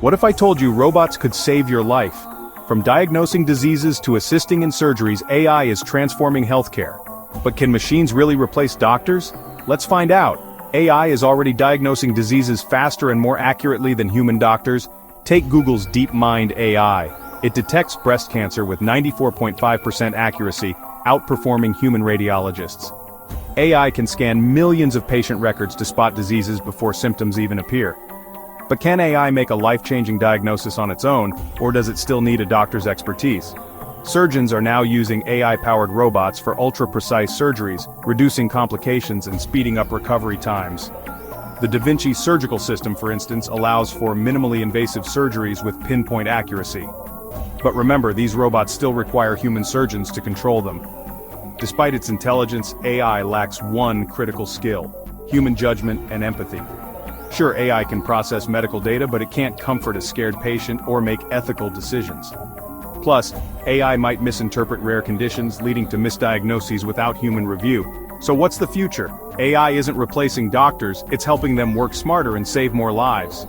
What if I told you robots could save your life? From diagnosing diseases to assisting in surgeries, AI is transforming healthcare. But can machines really replace doctors? Let's find out. AI is already diagnosing diseases faster and more accurately than human doctors. Take Google's DeepMind AI. It detects breast cancer with 94.5% accuracy, outperforming human radiologists. AI can scan millions of patient records to spot diseases before symptoms even appear. But can AI make a life-changing diagnosis on its own, or does it still need a doctor's expertise? Surgeons are now using AI-powered robots for ultra-precise surgeries, reducing complications and speeding up recovery times. The Da Vinci surgical system, for instance, allows for minimally invasive surgeries with pinpoint accuracy. But remember, these robots still require human surgeons to control them. Despite its intelligence, AI lacks one critical skill: human judgment and empathy. Sure, AI can process medical data, but it can't comfort a scared patient or make ethical decisions. Plus, AI might misinterpret rare conditions, leading to misdiagnoses without human review. So what's the future? AI isn't replacing doctors, it's helping them work smarter and save more lives.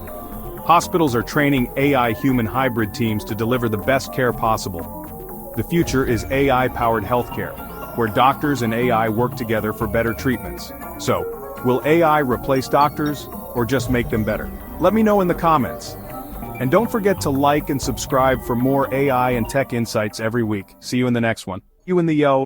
Hospitals are training AI-human hybrid teams to deliver the best care possible. The future is AI-powered healthcare, where doctors and AI work together for better treatments. So, will AI replace doctors, or just make them better? Let me know in the comments. And don't forget to like and subscribe for more AI and tech insights every week. See you in the next one. You in the yo.